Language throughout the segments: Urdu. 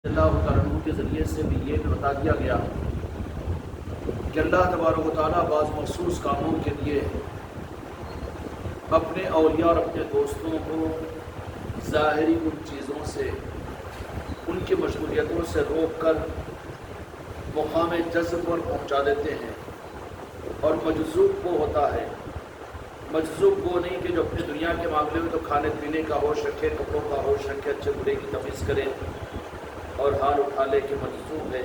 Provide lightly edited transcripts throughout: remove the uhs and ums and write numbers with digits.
اللہ تعالیٰ عنہ کے ذریعے سے بھی یہ بتا دیا گیا کہ اللہ تبارک و تعالیٰ بعض مخصوص کاموں کے لیے اپنے اولیاء اور اپنے دوستوں کو ظاہری ان چیزوں سے، ان کی مشغولیتوں سے روک کر مقام جذب پر پہنچا دیتے ہیں۔ اور مجذوب وہ ہوتا ہے، مجذوب وہ نہیں کہ جو اپنی دنیا کے معاملے میں تو کھانے پینے کا ہوش رکھے، کپڑوں کا ہوش رکھے، اچھے برے کی تمیز کرے اور حال اٹھا لے کہ مجذوب ہے۔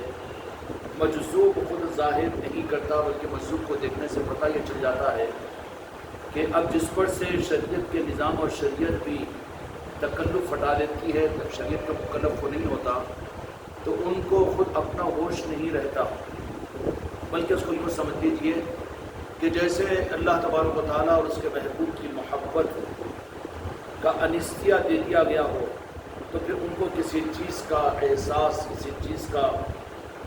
مجذوب خود ظاہر نہیں کرتا، بلکہ مجذوب کو دیکھنے سے پتہ یہ چل جاتا ہے کہ اب جس پر سے شریعت کے نظام اور شریعت بھی تکلف ہٹا لیتی ہے، شریعت کا مکلف وہ نہیں ہوتا، تو ان کو خود اپنا ہوش نہیں رہتا، بلکہ اس کو یوں سمجھ لیجیے کہ جیسے اللہ تبارک و تعالیٰ اور اس کے محبوب کی محبت کا انستیہ دے دیا گیا ہو، تو پھر ان کو کسی چیز کا احساس، کسی چیز کا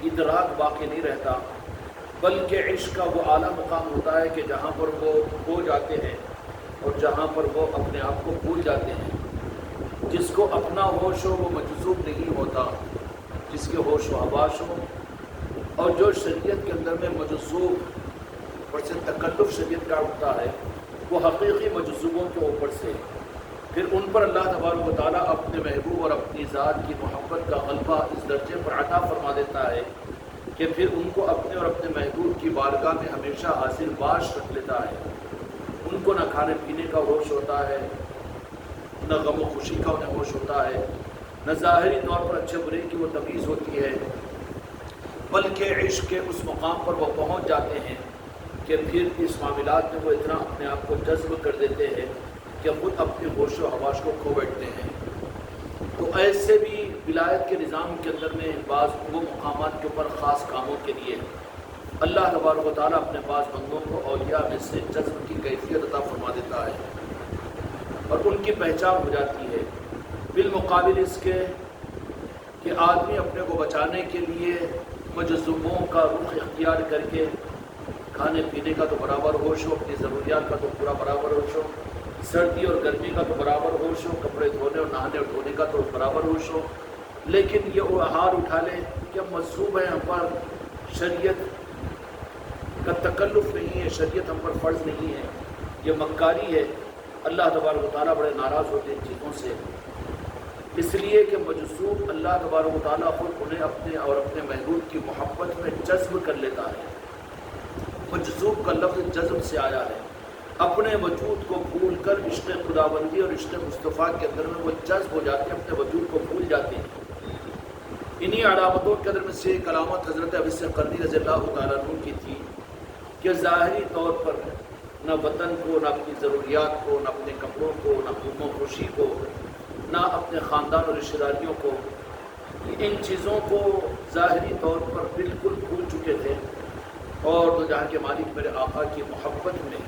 ادراک باقی نہیں رہتا، بلکہ عشق کا وہ اعلیٰ مقام ہوتا ہے کہ جہاں پر وہ کھو جاتے ہیں اور جہاں پر وہ اپنے آپ کو بھول جاتے ہیں۔ جس کو اپنا ہوش ہو وہ مجذوب نہیں ہوتا، جس کے ہوش و حواس ہو، اور جو شریعت کے اندر میں مجذوب پر سے تکلف شریعت کا اٹھتا ہے، وہ حقیقی مجذوبوں کے اوپر سے پھر ان پر اللہ تبارک و تعالیٰ اپنے محبوب اور اپنی ذات کی محبت کا غلبہ اس درجے پر عطا فرما دیتا ہے کہ پھر ان کو اپنے اور اپنے محبوب کی بارگاہ میں ہمیشہ حاضر باش رکھ لیتا ہے۔ ان کو نہ کھانے پینے کا ہوش ہوتا ہے، نہ غم و خوشی کا انہیں ہوش ہوتا ہے، نہ ظاہری طور پر اچھے برے کی وہ تمیز ہوتی ہے، بلکہ عشق کے اس مقام پر وہ پہنچ جاتے ہیں کہ پھر اس معاملات میں وہ اتنا اپنے آپ کو جذب کر دیتے ہیں کہ خود اپنے ہوش و حواس کو کھو بیٹھتے ہیں۔ تو ایسے بھی ولایت کے نظام کے اندر میں بعض وہ مقامات کے اوپر خاص کاموں کے لیے اللہ تبارک و تعالیٰ اپنے بعض بندوں کو اولیاء میں سے جذب کی کیفیت عطا فرما دیتا ہے اور ان کی پہچان ہو جاتی ہے، بالمقابل اس کے کہ آدمی اپنے کو بچانے کے لیے مجذوبوں کا رخ اختیار کر کے کھانے پینے کا تو برابر ہوش ہو، اپنی ضروریات کا تو پورا برابر ہوش ہو، سردی اور گرمی کا تو برابر ہوش ہو، کپڑے دھونے اور نہانے اور دھونے کا تو برابر ہوش ہو، لیکن یہ وہ ہار اٹھا لے کہ ہم مجذوب ہیں، ہم پر شریعت کا تکلف نہیں ہے، شریعت ہم پر فرض نہیں ہے، یہ مکاری ہے۔ اللہ تبارک و تعالیٰ بڑے ناراض ہوتے ہیں ان چیزوں سے، اس لیے کہ مجذوب اللہ تبارک و تعالیٰ خود انہیں اپنے اور اپنے محبوب کی محبت میں جذب کر لیتا ہے۔ مجذوب کا لفظ جذب سے آیا ہے، اپنے وجود کو بھول کر عشق خداوندی اور عشق مصطفیٰ کے اندر میں وہ جذب ہو جاتے ہیں، اپنے وجود کو بھول جاتے ہیں۔ انہی علامتوں کے اندر میں سے ایک علامت حضرت ابی قرنی رضی اللہ تعالیٰ عنہ کی تھی کہ ظاہری طور پر نہ وطن کو، نہ اپنی ضروریات کو، نہ اپنے کپڑوں کو، نہ غم و خوشی کو، نہ اپنے خاندان اور رشتہ داریوں کو، ان چیزوں کو ظاہری طور پر بالکل بھول چکے تھے، اور تو جہاں کے مالک میرے آقا کی محبت میں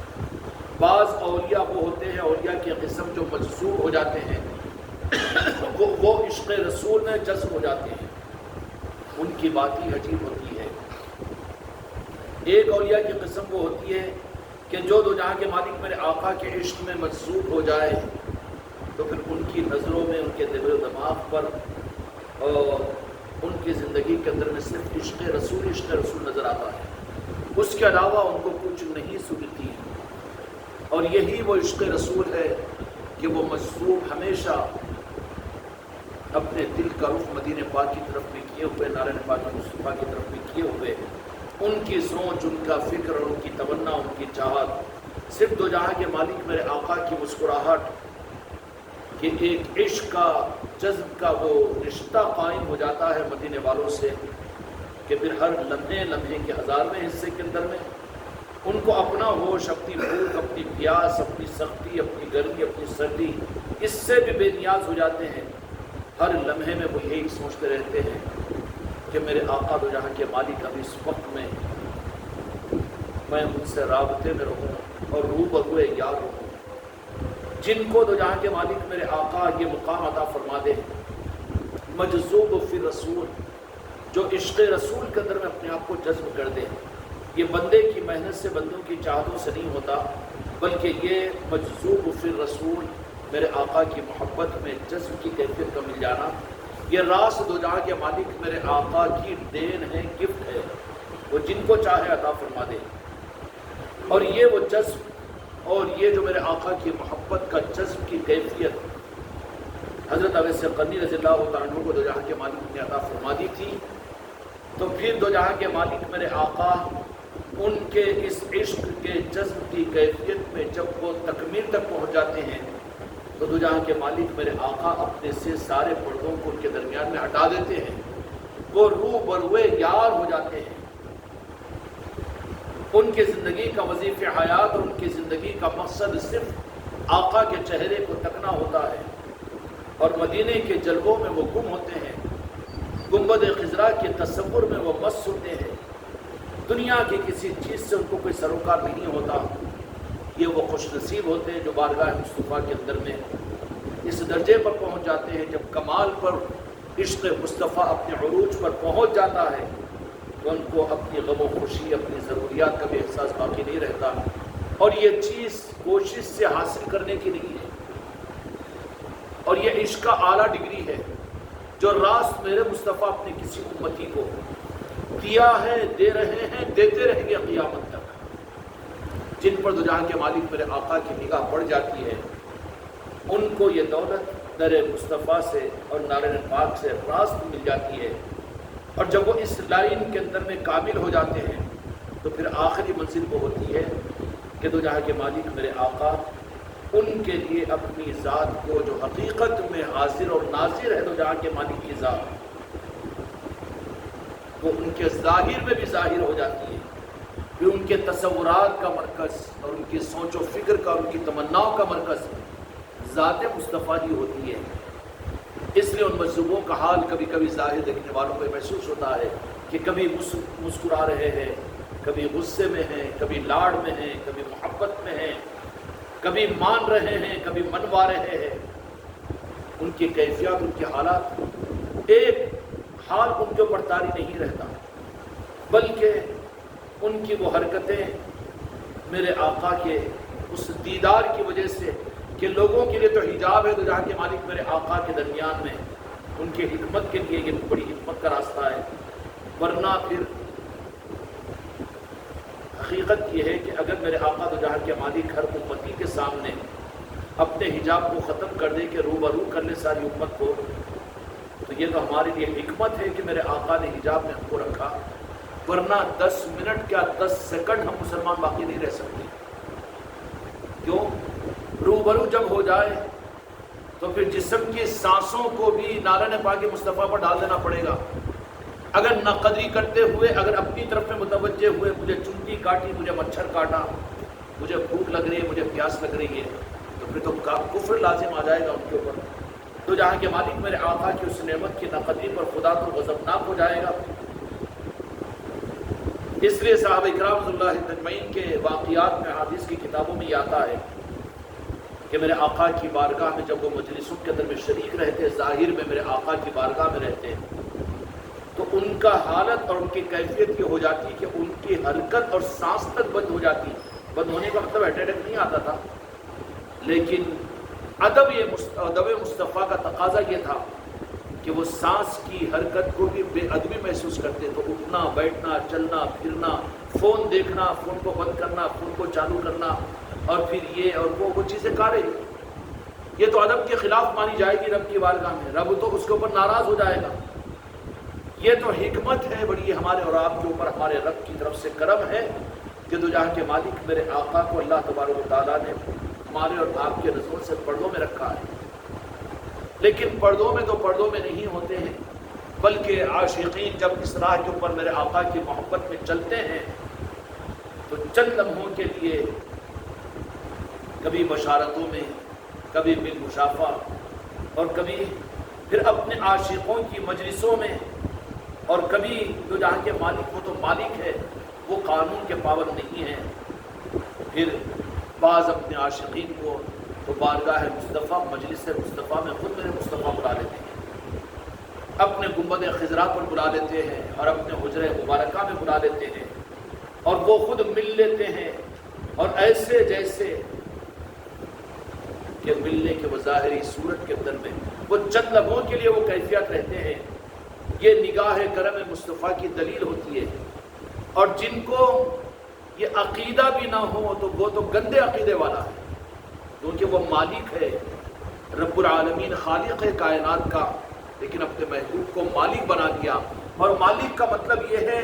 بعض اولیاء وہ ہوتے ہیں، اولیاء کی قسم جو مجذوب ہو جاتے ہیں، وہ عشق رسول میں جذب ہو جاتے ہیں، ان کی بات ہی عجیب ہوتی ہے۔ ایک اولیاء کی قسم وہ ہوتی ہے کہ جو دو جہاں کے مالک میرے آقا کے عشق میں مجذوب ہو جائے تو پھر ان کی نظروں میں، ان کے دل و دماغ پر اور ان کی زندگی کے اندر میں صرف عشق رسول نظر آتا ہے، اس کے علاوہ ان کو کچھ نہیں سنتی، اور یہی وہ عشق رسول ہے کہ وہ مجذوب ہمیشہ اپنے دل کا رخ مدینہ پاک کی طرف بھی کیے ہوئے، نارائن پاک مصطفیٰ کی طرف بھی کیے ہوئے، ان کی سوچ، ان کا فکر اور ان کی تمنا، ان کی چاہت صرف دو جہاں کے مالک میرے آقا کی مسکراہٹ کہ ایک عشق کا، جذب کا وہ رشتہ قائم ہو جاتا ہے مدینے والوں سے کہ پھر ہر لمحے کے ہزارویں حصے کے اندر میں ان کو اپنا ہوش، اپنی بھوک، اپنی پیاس، اپنی سختی، اپنی گرمی، اپنی سردی، اس سے بھی بے نیاز ہو جاتے ہیں۔ ہر لمحے میں وہ یہی سوچتے رہتے ہیں کہ میرے آقا دو جہاں کے مالک ابھی اس وقت میں ان سے رابطے میں رہوں اور روبروئے یار رہوں۔ جن کو دو جہاں کے مالک میرے آقا یہ مقام عطا فرما دے، مجذوب فی رسول، جو عشق رسول کے اندر میں اپنے آپ کو جذب کر دے، یہ بندے کی محنت سے، بندوں کی چاہتوں سے نہیں ہوتا، بلکہ یہ مجذوب فی رسول، میرے آقا کی محبت میں جذب کی کیفیت کا مل جانا، یہ راس دو جہاں کے مالک میرے آقا کی دین ہے، گفٹ ہے، وہ جن کو چاہے عطا فرما دے۔ اور یہ وہ جذب اور یہ جو میرے آقا کی محبت کا جذب کی کیفیت حضرت اویس قرنی رضی اللہ تعالیٰ عنہ کو دو جہاں کے مالک نے عطا فرما دی تھی، تو پھر دو جہاں کے مالک میرے آقا ان کے اس عشق کے جذب کی کیفیت میں جب وہ تکمیل تک پہنچ جاتے ہیں تو دو جہاں کے مالک میرے آقا اپنے سے سارے پردوں کو ان کے درمیان میں ہٹا دیتے ہیں، وہ روح بروئے یار ہو جاتے ہیں۔ ان کی زندگی کا وظیفہ حیات اور ان کی زندگی کا مقصد صرف آقا کے چہرے کو تکنا ہوتا ہے، اور مدینے کے جلووں میں وہ گم ہوتے ہیں، گنبد خضرا کے تصور میں وہ مست ہوتے ہیں، دنیا کی کسی چیز سے ان کو کوئی سروکار نہیں ہوتا۔ یہ وہ خوش نصیب ہوتے ہیں جو بارگاہ مصطفیٰ کے اندر میں اس درجے پر پہنچ جاتے ہیں، جب کمال پر عشق مصطفیٰ اپنے عروج پر پہنچ جاتا ہے تو ان کو اپنی غم و خوشی، اپنی ضروریات کا بھی احساس باقی نہیں رہتا، اور یہ چیز کوشش سے حاصل کرنے کی نہیں ہے، اور یہ عشق کا اعلیٰ ڈگری ہے جو راست میرے مصطفیٰ اپنے کسی امتی کو دیا ہے، دے رہے ہیں، دیتے رہیں گے قیامت تک۔ جن پر دو جہاں کے مالک میرے آقا کی نگاہ پڑ جاتی ہے ان کو یہ دولت در مصطفیٰ سے اور نارائن پاک سے راست مل جاتی ہے، اور جب وہ اس لائن کے اندر میں کامل ہو جاتے ہیں تو پھر آخری منزل وہ ہوتی ہے کہ دو جہاں کے مالک میرے آقا ان کے لیے اپنی ذات کو جو حقیقت میں حاضر اور ناظر ہے دو جہاں کے مالک کی ذات، وہ ان کے ظاہر میں بھی ظاہر ہو جاتی ہے، پھر ان کے تصورات کا مرکز اور ان کی سوچ و فکر کا اور ان کی تمناؤں کا مرکز ذات مصطفیٰ ہی ہوتی ہے۔ اس لیے ان مجذوبوں کا حال کبھی کبھی ظاہر دیکھنے والوں کو محسوس ہوتا ہے کہ کبھی مسکرا رہے ہیں، کبھی غصے میں ہیں، کبھی لاڑ میں ہیں، کبھی محبت میں ہیں، کبھی مان رہے ہیں، کبھی منوا رہے ہیں۔ ان کی کیفیات، ان کے حالات، ایک حال ان کے اوپر طاری نہیں رہتا، بلکہ ان کی وہ حرکتیں میرے آقا کے اس دیدار کی وجہ سے کہ لوگوں کے لیے تو حجاب ہے دو جہاں کے مالک میرے آقا کے درمیان میں، ان کے حکمت کے لیے یہ بڑی حکمت کا راستہ ہے، ورنہ پھر حقیقت یہ ہے کہ اگر میرے آقا دو جہاں کے مالک ہر امتی کے سامنے اپنے حجاب کو ختم کر دے کہ روبرو کر لے ساری امت کو، تو یہ تو ہمارے لیے حکمت ہے کہ میرے آقا نے حجاب میں ہم کو رکھا، ورنہ 10 منٹ کیا 10 سیکنڈ ہم مسلمان باقی نہیں رہ سکتے۔ کیوں؟ روبرو جب ہو جائے تو پھر جسم کی سانسوں کو بھی نارائن پاک مصطفیٰ پر ڈال دینا پڑے گا۔ اگر ناقدری کرتے ہوئے، اگر اپنی طرف میں متوجہ ہوئے، مجھے چونٹی کاٹی، مجھے مچھر کاٹا، مجھے بھوک لگ رہی ہے، مجھے پیاس لگ رہی ہے، تو پھر تو کفر لازم آ جائے گا ان کے اوپر۔ تو جہاں کے مالک میرے آقا کی اس نعمت کی ناقدری پر خدا تو غضبناک ہو جائے گا۔ اس لیے صحابہ اکرام رضی اللہ اجمعین کے واقعات میں، حدیث کی کتابوں میں یہ آتا ہے کہ میرے آقا کی بارگاہ میں جب وہ مجلسوں کے اندر میں شریک رہتے، ظاہر میں میرے آقا کی بارگاہ میں رہتے، تو ان کا حالت اور ان کی کیفیت یہ ہو جاتی کہ ان کی حرکت اور سانس تک بند ہو جاتی۔ بند ہونے کا مطلب اٹیک نہیں آتا تھا، لیکن ادب مصطفیٰ کا تقاضا یہ تھا کہ وہ سانس کی حرکت کو بھی بے ادبی محسوس کرتے، تو اٹھنا، بیٹھنا، چلنا، پھرنا، فون دیکھنا، فون کو بند کرنا، فون کو چالو کرنا، اور پھر یہ اور وہ چیزیں کارے، یہ تو ادب کے خلاف مانی جائے گی رب کی بارگاہ میں، رب تو اس کے اوپر ناراض ہو جائے گا۔ یہ تو حکمت ہے بڑی ہمارے اور آپ کے اوپر، ہمارے رب کی طرف سے کرم ہے کہ دو جہاں کے مالک میرے آقا کو اللہ تبارک و تعالیٰ نے ہمارے اور آپ کے نظروں سے پردوں میں رکھا ہے۔ لیکن پردوں میں تو پردوں میں نہیں ہوتے ہیں، بلکہ عاشقین جب اس راہ کے اوپر میرے آقا کی محبت میں چلتے ہیں تو چند لمحوں کے لیے کبھی بشارتوں میں، کبھی بالمشافہ، اور کبھی پھر اپنے عاشقوں کی مجلسوں میں، اور کبھی جو جہاں کے مالک وہ تو مالک ہے، وہ قانون کے پابند نہیں ہیں، پھر بعض اپنے عاشقین کو تو بارگاہ مصطفیٰ، مجلس مصطفیٰ میں خود میرے مصطفیٰ بلا لیتے ہیں، اپنے گنبد خضرا پر بلا لیتے ہیں، اور اپنے حجرہ مبارکہ میں بلا لیتے ہیں، اور وہ خود مل لیتے ہیں، اور ایسے جیسے کہ ملنے کے وہ ظاہری صورت کے اندر میں وہ چند لمحوں کے لیے وہ کیفیت رہتے ہیں، یہ نگاہ کرم مصطفیٰ کی دلیل ہوتی ہے۔ اور جن کو یہ عقیدہ بھی نہ ہو تو وہ تو گندے عقیدے والا ہے، کیونکہ وہ مالک ہے، رب العالمین خالق ہے کائنات کا، لیکن اپنے محبوب کو مالک بنا دیا۔ اور مالک کا مطلب یہ ہے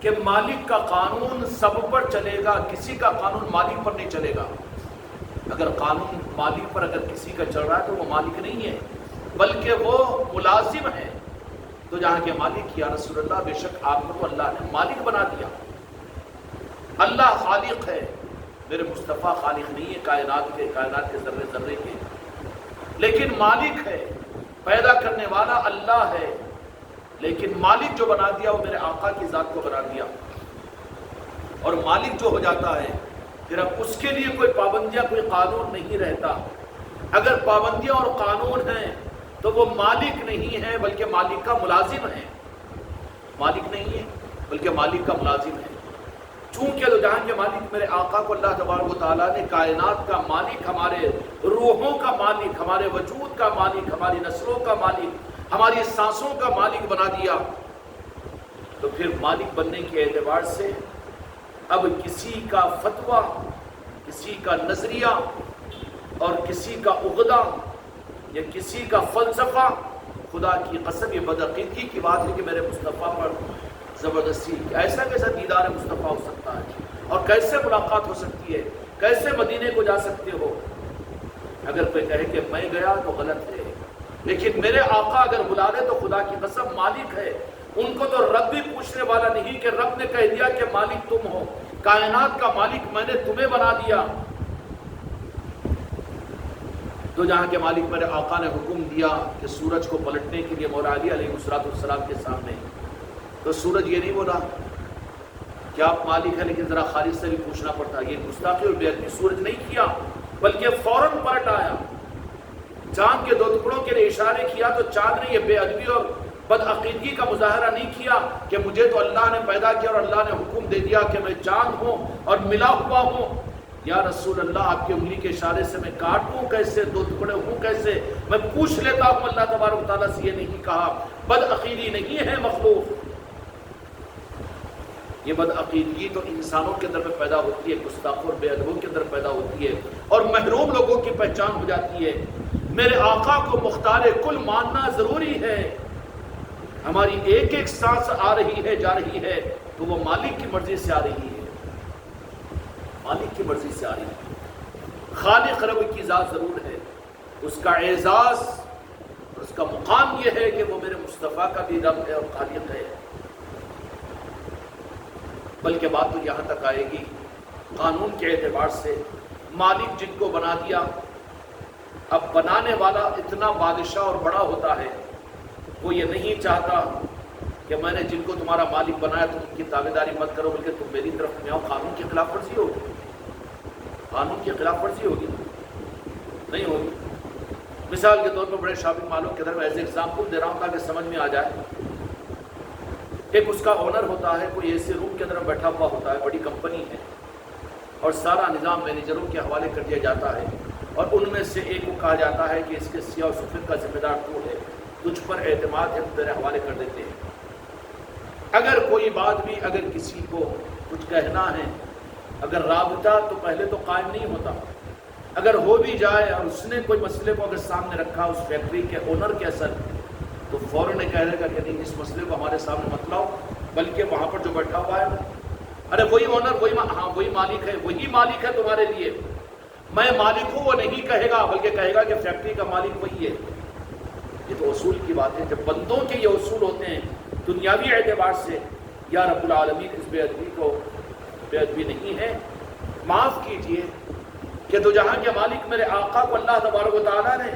کہ مالک کا قانون سب پر چلے گا، کسی کا قانون مالک پر نہیں چلے گا۔ اگر قانون مالک پر اگر کسی کا چل رہا ہے تو وہ مالک نہیں ہے، بلکہ وہ ملازم ہے۔ تو جہاں کے مالک یا رسول اللہ، بے شک آپ کو تو اللہ نے مالک بنا دیا۔ اللہ خالق ہے، میرے مصطفیٰ خالق نہیں ہے کائنات کے ذرے ذرے کے، لیکن مالک ہے، پیدا کرنے والا اللہ ہے، لیکن مالک جو بنا دیا وہ میرے آقا کی ذات کو بنا دیا۔ اور مالک جو ہو جاتا ہے پھر اب اس کے لیے کوئی پابندیاں، کوئی قانون نہیں رہتا۔ اگر پابندیاں اور قانون ہیں تو وہ مالک نہیں ہے بلکہ مالک کا ملازم ہے، مالک نہیں ہے بلکہ مالک کا ملازم ہے۔ چونکہ تو جہاں کے مالک میرے آقا کو اللہ تبارک و تعالیٰ نے کائنات کا مالک، ہمارے روحوں کا مالک، ہمارے وجود کا مالک، ہماری نسلوں کا مالک، ہماری سانسوں کا مالک بنا دیا، تو پھر مالک بننے کے اعتبار سے اب کسی کا فتویٰ، کسی کا نظریہ اور کسی کا عقدہ یا کسی کا فلسفہ، خدا کی قسم یہ بدعقیدگی کی بات ہے کہ میرے مصطفیٰ پر زبردستی، ایسا کیسا دیدار مصطفیٰ ہو سکتا ہے، اور کیسے ملاقات ہو سکتی ہے، کیسے مدینے کو جا سکتے ہو؟ اگر کوئی کہے کہ میں گیا تو غلط ہے، لیکن میرے آقا اگر بلا لے تو خدا کی قسم مالک ہے۔ ان کو تو رب بھی پوچھنے والا نہیں کہ رب نے کہہ دیا کہ مالک تم ہو، کائنات کا مالک میں نے تمہیں بنا دیا۔ تو جہاں کے مالک میرے آقا نے حکم دیا کہ سورج کو پلٹنے کے لیے مولا علی علیہ السلام کے سامنے، تو سورج یہ نہیں بولا کہ آپ مالک ہیں، لیکن ذرا خالد سے بھی پوچھنا پڑتا۔ یہ گستاخی اور بے ادبی سورج نہیں کیا، بلکہ فوراً پلٹ آیا، چاند کے 2 ٹکڑوں کے لیے اشارے کیا تو چاند نے یہ بے ادبی اور بدعقیدگی کا مظاہرہ نہیں کیا کہ مجھے تو اللہ نے پیدا کیا اور اللہ نے حکم دے دیا کہ میں چاند ہوں اور ملا ہوا ہوں۔ یا رسول اللہ، آپ کی انگلی کے اشارے سے میں کاٹوں کیسے، 2 ٹکڑے ہوں کیسے؟ میں پوچھ لیتا ہوں اللہ تبارک و تعالیٰ سے، یہ نہیں کہا۔ بدعقیدی نہیں ہے مخلوق، یہ بدعقیدگی تو انسانوں کے اندر میں پیدا ہوتی ہے، گستاخوں اور بے ادبوں کے اندر پیدا ہوتی ہے، اور محروم لوگوں کی پہچان ہو جاتی ہے۔ میرے آقا کو مختار کل ماننا ضروری ہے۔ ہماری ایک ایک سانس آ رہی ہے، جا رہی ہے، تو وہ مالک کی مرضی سے آ رہی ہے، مالک کی مرضی سے آ رہی ہے۔ خالق رب کی ذات ضرور ہے، اس کا اعزاز اور اس کا مقام یہ ہے کہ وہ میرے مصطفیٰ کا بھی رب ہے اور خالق ہے۔ بلکہ بات تو یہاں تک آئے گی، قانون کے اعتبار سے مالک جن کو بنا دیا، اب بنانے والا اتنا بادشاہ اور بڑا ہوتا ہے، وہ یہ نہیں چاہتا کہ میں نے جن کو تمہارا مالک بنایا تم ان کی تابعداری مت کرو، بلکہ تم میری طرف میں آؤ۔ قانون کی خلاف ورزی ہوگی، قانون کی خلاف ورزی ہوگی، نہیں ہوگی۔ مثال کے طور پر بڑے شاپنگ مالوں کے اندر میں ایسے ایگزامپل دے رہا ہوں تاکہ سمجھ میں آ جائے۔ ایک اس کا اونر ہوتا ہے، کوئی ایسے روم کے اندر بیٹھا ہوا ہوتا ہے، بڑی کمپنی ہے، اور سارا نظام مینیجروں کے حوالے کر دیا جاتا ہے، اور ان میں سے ایک کو کہا جاتا ہے کہ اس کے سیاہ و سفید کا ذمہ دار تو ہے، تجھ پر اعتماد ہے، تیرے حوالے کر دیتے ہیں۔ اگر کوئی بات بھی، اگر کسی کو کچھ کہنا ہے، اگر رابطہ تو پہلے تو قائم نہیں ہوتا، اگر ہو بھی جائے اور اس نے کوئی مسئلے کو اگر سامنے رکھا اس فیکٹری کے اونر کے اثر، تو فوراً کہہ دے گا کہ نہیں، اس مسئلے کو ہمارے سامنے مت لاؤ، بلکہ وہاں پر جو بیٹھا ہوا ہے، ارے وہی اونر، وہی مالک ہے، وہی مالک ہے تمہارے لیے، میں مالک ہوں وہ نہیں کہے گا، بلکہ کہے گا کہ فیکٹری کا مالک وہی ہے۔ یہ تو اصول کی بات ہے، جب بندوں کے یہ اصول ہوتے ہیں دنیاوی اعتبار سے، یا رب العالمین اس بے ادبی کو بے ادبی نہیں ہے، معاف کیجئے کہ تو جہاں کے مالک میرے آقا کو اللہ تبارک و تعالیٰ نے،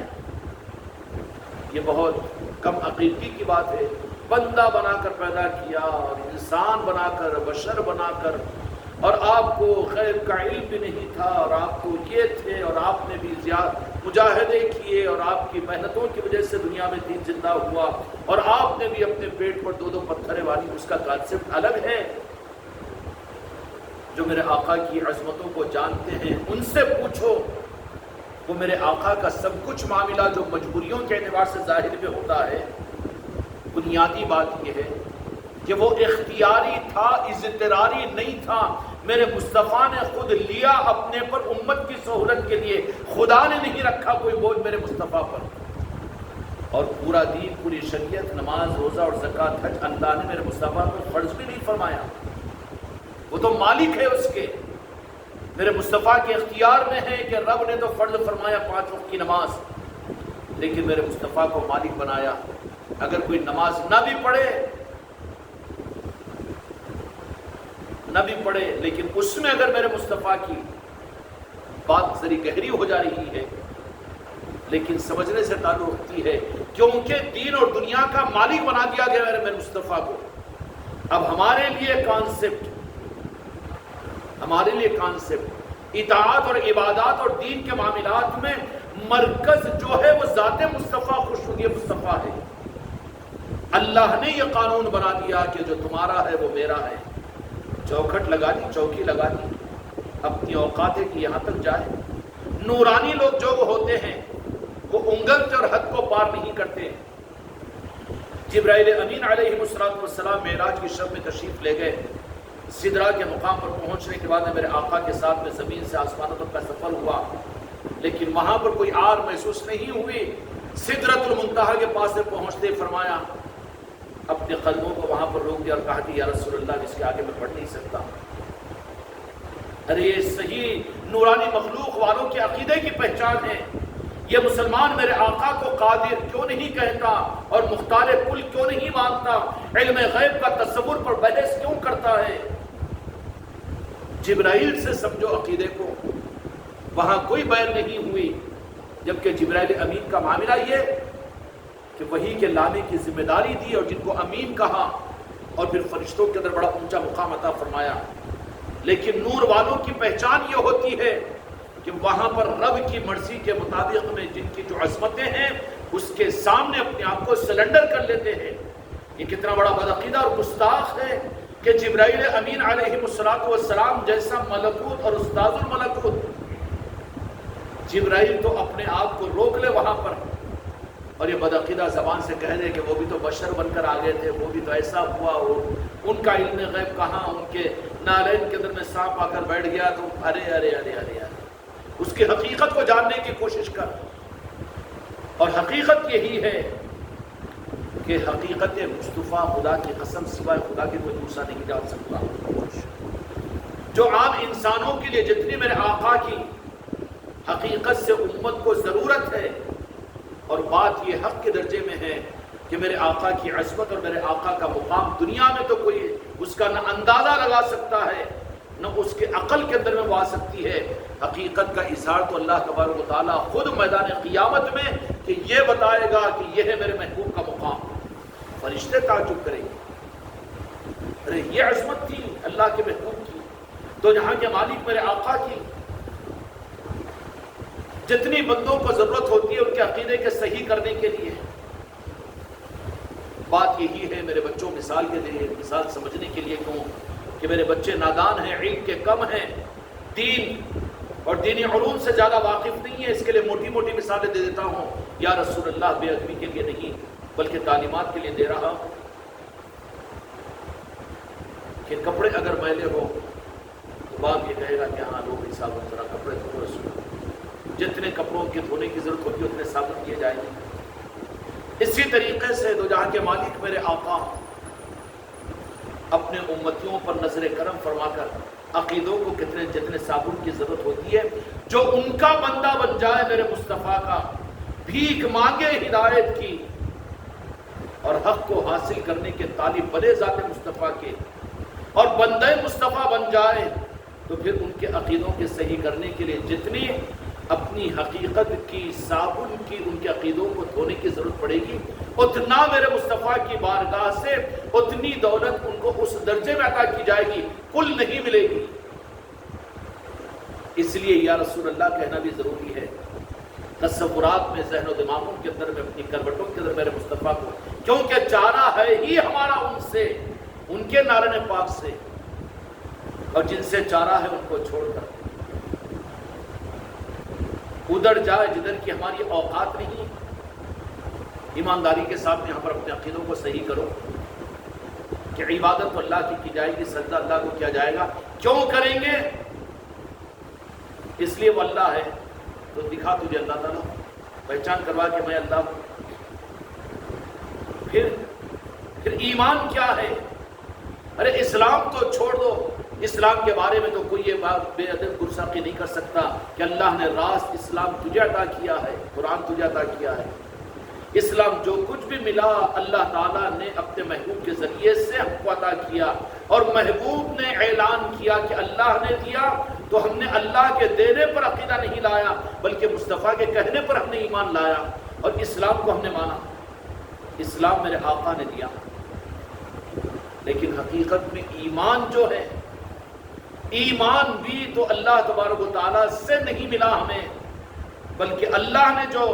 یہ بہت کم عقیدگی کی بات ہے، بندہ بنا کر پیدا کیا اور انسان بنا کر، بشر بنا کر، اور آپ کو خیر کا علم بھی نہیں تھا، اور آپ کو یہ تھے، اور آپ نے بھی مجاہدے کیے، اور آپ کی محنتوں کی وجہ سے دنیا میں دین زندہ ہوا، اور آپ نے بھی اپنے پیٹ پر 2 پتھریں والی، اس کا کانسیپٹ الگ ہے۔ جو میرے آقا کی عظمتوں کو جانتے ہیں ان سے پوچھو وہ میرے آقا کا سب کچھ معاملہ جو مجبوریوں کے اعتبار سے ظاہر میں ہوتا ہے، بنیادی بات یہ ہے کہ وہ اختیاری تھا، اضطراری نہیں تھا۔ میرے مصطفیٰ نے خود لیا اپنے پر امت کی سہولت کے لیے، خدا نے نہیں رکھا کوئی بوجھ میرے مصطفیٰ پر۔ اور پورا دین، پوری شریعت، نماز، روزہ اور زکوٰۃ، حج اللہ نے میرے مصطفیٰ پر فرض بھی نہیں فرمایا، وہ تو مالک ہے اس کے۔ میرے مصطفیٰ کے اختیار میں ہے کہ رب نے تو فرض فرمایا 5 وقت کی نماز، لیکن میرے مصطفیٰ کو مالک بنایا۔ اگر کوئی نماز نہ بھی پڑھے لیکن اس میں اگر میرے مصطفیٰ کی بات ذری گہری ہو جا رہی ہے، لیکن سمجھنے سے تعلق رکھتی ہے، کیونکہ دین اور دنیا کا مالک بنا دیا گیا میرے مصطفیٰ کو۔ اب ہمارے لیے کانسیپٹ اطاعت اور عبادات اور دین کے معاملات میں مرکز جو ہے وہ ذات مصطفیٰ خوشنودی مصطفیٰ ہے۔ اللہ نے یہ قانون بنا دیا کہ جو تمہارا ہے وہ میرا ہے۔ چوکھٹ لگا دی، چوکی لگا دی، اپنی اوقات ہے کہ یہاں تک جائے۔ نورانی لوگ جو ہوتے ہیں وہ انگل اور حد کو پار نہیں کرتے۔ جبرائیل امین علیہ السلام معراج کی شب میں تشریف لے گئے۔ سدرہ کے مقام پر پہنچنے کے بعد میرے آقا کے ساتھ میں زمین سے آسمانوں تک کا سفر ہوا، لیکن وہاں پر کوئی آر محسوس نہیں ہوئی۔ سدرۃ المنتہا کے پاس سے پہنچتے فرمایا، اپنے قدموں کو وہاں پر روک دیا اور کہا کہ یا رسول اللہ، اس کے آگے میں بڑھ نہیں سکتا۔ ارے یہ صحیح نورانی مخلوق والوں کے عقیدے کی پہچان ہے۔ یہ مسلمان میرے آقا کو قادر کیوں نہیں کہتا اور مختار کل کیوں نہیں مانتا؟ علم غیب کا تصور پر بحث کیوں کرتا ہے؟ جبرائیل سے سمجھو عقیدے کو، وہاں کوئی بیر نہیں ہوئی، جبکہ جبرائیل امین کا معاملہ یہ کہ وحی کے لانے کی ذمہ داری دی اور جن کو امین کہا اور پھر فرشتوں کے اندر بڑا اونچا مقام عطا فرمایا۔ لیکن نور والوں کی پہچان یہ ہوتی ہے کہ وہاں پر رب کی مرضی کے مطابق میں جن کی جو عظمتیں ہیں اس کے سامنے اپنے آپ کو سلنڈر کر لیتے ہیں۔ یہ کتنا بڑا بدعقیدہ اور گستاخ ہے کہ جبرائیل امین علیہ السلام جیسا ملکوت اور استاذ الملکوت، جبرائیل تو اپنے آپ کو روک لے وہاں پر، اور یہ بدعقیدہ زبان سے کہہ دے کہ وہ بھی تو بشر بن کر آ گئے تھے، وہ بھی تو ایسا ہوا، ان کا علم غیب کہاں، ان کے نالین کے اندر میں سانپ آ کر بیٹھ گیا تو ارے ارے ارے ارے ارے اس کی حقیقت کو جاننے کی کوشش کر۔ اور حقیقت یہی ہے کہ حقیقت مصطفیٰ خدا کی قسم سوائے خدا کے کوئی دوسرا نہیں جان سکتا۔ جو عام انسانوں کے لیے جتنی میرے آقا کی حقیقت سے امت کو ضرورت ہے، اور بات یہ حق کے درجے میں ہے کہ میرے آقا کی عظمت اور میرے آقا کا مقام دنیا میں تو کوئی اس کا نہ اندازہ لگا سکتا ہے نہ اس کے عقل کے اندر میں وہ آ سکتی ہے۔ حقیقت کا اظہار تو اللہ تبارک و تعالیٰ خود میدان قیامت میں کہ یہ بتائے گا کہ یہ ہے میرے محبوب کا مقام۔ فرشتے تعجب کریں گے، ارے یہ عظمت تھی اللہ کے محبوب کی، تو یہاں کے مالک میرے آقا کی جتنی بندوں کو ضرورت ہوتی ہے ان کے عقیدے کے صحیح کرنے کے لیے۔ بات یہی ہے میرے بچوں، مثال کے لیے، مثال سمجھنے کے لیے کہوں کہ میرے بچے نادان ہیں، علم کے کم ہیں، دین اور دینی علوم سے زیادہ واقف نہیں ہے، اس کے لیے موٹی موٹی مثالیں دے دیتا ہوں۔ یا رسول اللہ بے ادبی کے لیے نہیں بلکہ تعلیمات کے لیے دے رہا ہوں کہ کپڑے اگر میلے ہو تو باپ یہ کہے گا کہ ہاں لوگ صاحب ذرا کپڑے دھو، جتنے کپڑوں کے دھونے کی ضرورت ہوگی اتنے صابن کیے جائیں گے۔ اسی طریقے سے دو جہاں کے مالک میرے آقا اپنے امتیوں پر نظر کرم فرما کر عقیدوں کو جتنے صابن کی ضرورت ہوتی ہے، جو ان کا بندہ بن جائے میرے مصطفیٰ کا، بھیک مانگے ہدایت کی اور حق کو حاصل کرنے کے طالب بنے ذات مصطفیٰ کے، اور بندے مصطفیٰ بن جائے تو پھر ان کے عقیدوں کے صحیح کرنے کے لیے جتنی اپنی حقیقت کی صابن کی ان کے عقیدوں کو دھونے کی ضرورت پڑے گی، اتنا میرے مصطفیٰ کی بارگاہ سے اتنی دولت ان کو اس درجے میں عطا کی جائے گی، کل نہیں ملے گی۔ اس لیے یا رسول اللہ کہنا بھی ضروری ہے۔ تصورات میں، ذہن و دماغوں کے اندر میں، اپنی کروٹوں کے اندر میرے مصطفیٰ کو، کیونکہ چارہ ہے ہی ہمارا ان سے، ان کے نارن پاک سے، اور جن سے چارہ ہے ان کو چھوڑ کر ادھر جائے جدھر کی ہماری اوقات نہیں. ایمانداری کے ساتھ یہاں پر اپنے عقیدوں کو صحیح کرو کہ عبادت تو اللہ کی جائے گی، سجدہ اللہ کو کیا جائے گا. کیوں کریں گے؟ اس لیے وہ اللہ ہے. تو دکھا تجھے اللہ تعالیٰ، پہچان کروا کہ میں اللہ ہوں. پھر ایمان کیا ہے؟ ارے اسلام تو چھوڑ دو، اسلام کے بارے میں تو کوئی یہ بات بے ادب گستاخی نہیں کر سکتا کہ اللہ نے راست اسلام تجھے عطا کیا ہے، قرآن تجھے عطا کیا ہے. اسلام جو کچھ بھی ملا اللہ تعالیٰ نے اپنے محبوب کے ذریعے سے ہم کو عطا کیا، اور محبوب نے اعلان کیا کہ اللہ نے دیا. تو ہم نے اللہ کے دینے پر عقیدہ نہیں لایا بلکہ مصطفیٰ کے کہنے پر ہم نے ایمان لایا اور اسلام کو ہم نے مانا. اسلام میرے آقا نے دیا، لیکن حقیقت میں ایمان جو ہے، ایمان بھی تو اللہ تبارک و تعالیٰ سے نہیں ملا ہمیں، بلکہ اللہ نے جو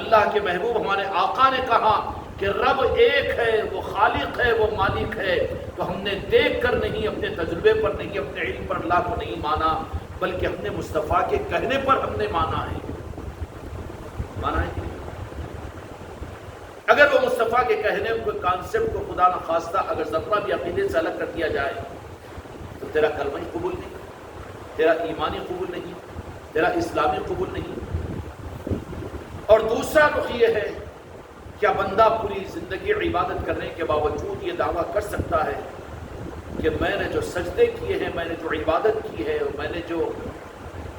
اللہ کے محبوب ہمارے آقا نے کہا کہ رب ایک ہے، وہ خالق ہے، وہ مالک ہے، تو ہم نے دیکھ کر نہیں، اپنے تجربے پر نہیں، اپنے علم پر اللہ کو نہیں مانا، بلکہ ہم نے مصطفیٰ کے کہنے پر ہم نے مانا ہے. مانا ہے کہ اگر وہ مصطفیٰ کے کہنے کو کانسیپٹ کو خدا نخواستہ اگر ذرہ بھی عقیدے سے الگ کر دیا جائے تو تیرا کلمہ ہی قبول نہیں، تیرا ایمانی قبول نہیں، تیرا اسلامی قبول نہیں. اور دوسرا رخ یہ ہے، کیا بندہ پوری زندگی عبادت کرنے کے باوجود یہ دعویٰ کر سکتا ہے کہ میں نے جو سجدے کیے ہیں، میں نے جو عبادت کی ہے، میں نے جو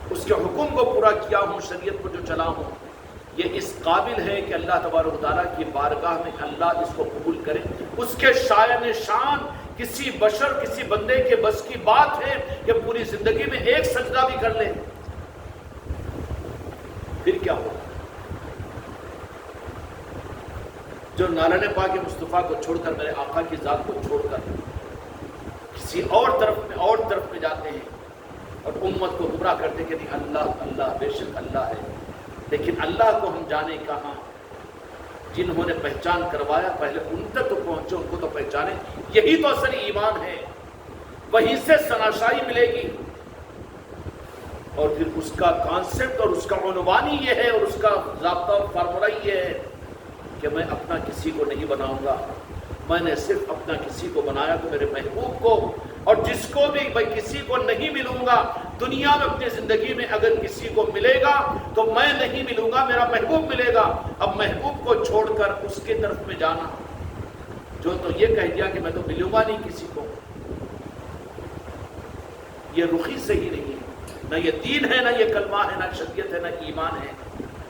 اس کے حکم کو پورا کیا ہوں، شریعت کو جو چلا ہوں، یہ اس قابل ہے کہ اللہ تبارک و تعالیٰ کی بارگاہ میں اللہ اس کو قبول کرے؟ اس کے شایان شان کسی بشر، کسی بندے کے بس کی بات ہے کہ پوری زندگی میں ایک سجدہ بھی کر لے؟ پھر کیا ہوگا؟ جو نالنے پاک مصطفیٰ کو چھوڑ کر، میرے آقا کی ذات کو چھوڑ کر کسی اور طرف میں جاتے ہیں اور امت کو گمراہ کرتے کہ نہیں اللہ اللہ، بے شک اللہ ہے، لیکن اللہ کو ہم جانے کہاں؟ جنہوں نے پہچان کروایا پہلے ان تک تو پہنچے، ان کو تو پہچانے. یہی تو اصل ایمان ہے، وہیں سے شناسائی ملے گی. اور پھر اس کا کانسیپٹ اور اس کا عنوان ہی یہ ہے، اور اس کا ضابطہ اور فارمولہ یہ ہے کہ میں اپنا کسی کو نہیں بناؤں گا، میں نے صرف اپنا کسی کو بنایا تو میرے محبوب کو. اور جس کو بھی میں کسی کو نہیں ملوں گا دنیا میں، اپنی زندگی میں اگر کسی کو ملے گا تو میں نہیں ملوں گا، میرا محبوب ملے گا. اب محبوب کو چھوڑ کر اس کی طرف میں جانا، جو تو یہ کہہ دیا کہ میں تو ملوں گا نہیں کسی کو، یہ رخی صحیح نہیں ہے. نہ یہ دین ہے، نہ یہ کلمہ ہے، نہ شریعت ہے، نہ ایمان ہے.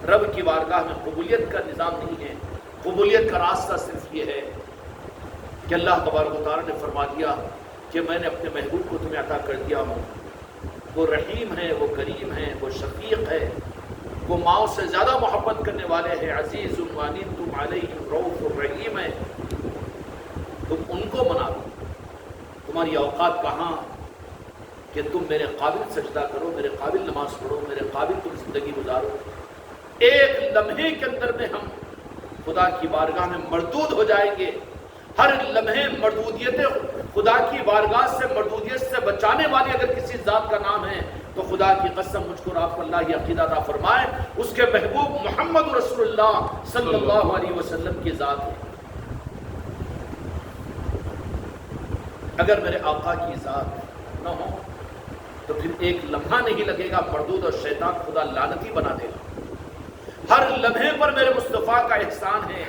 رب کی بارگاہ میں قبولیت کا نظام نہیں ہے. قبولیت کا راستہ صرف یہ ہے کہ اللہ تبارک و تعالیٰ نے فرما دیا کہ میں نے اپنے محبوب کو تمہیں عطا کر دیا ہوں. وہ رحیم ہے، وہ کریم ہے، وہ شفیق ہے، وہ ماؤں سے زیادہ محبت کرنے والے ہیں. عزیز وعنتم علیہم رؤوف الرحیم ہے. تم ان کو منا دو. تمہاری اوقات کہاں کہ تم میرے قابل سجدہ کرو، میرے قابل نماز پڑھو، میرے قابل تم زندگی گزارو. ایک لمحے کے اندر میں ہم خدا کی بارگاہ میں مردود ہو جائیں گے. ہر لمحے مردودیت، خدا کی بارگاہ سے مردودیت سے بچانے والی اگر کسی ذات کا نام ہے تو خدا کی قسم مجھ کو آپ کو اللہ یہ عقیدہ عطا فرمائے اس کے محبوب محمد رسول اللہ صلی اللہ علیہ وسلم کی ذات ہے. اگر میرے آقا کی ذات نہ ہو تو پھر ایک لمحہ نہیں لگے گا مردود اور شیطان خدا لعنتی بنا دے گا. ہر لمحے پر میرے مصطفیٰ کا احسان ہے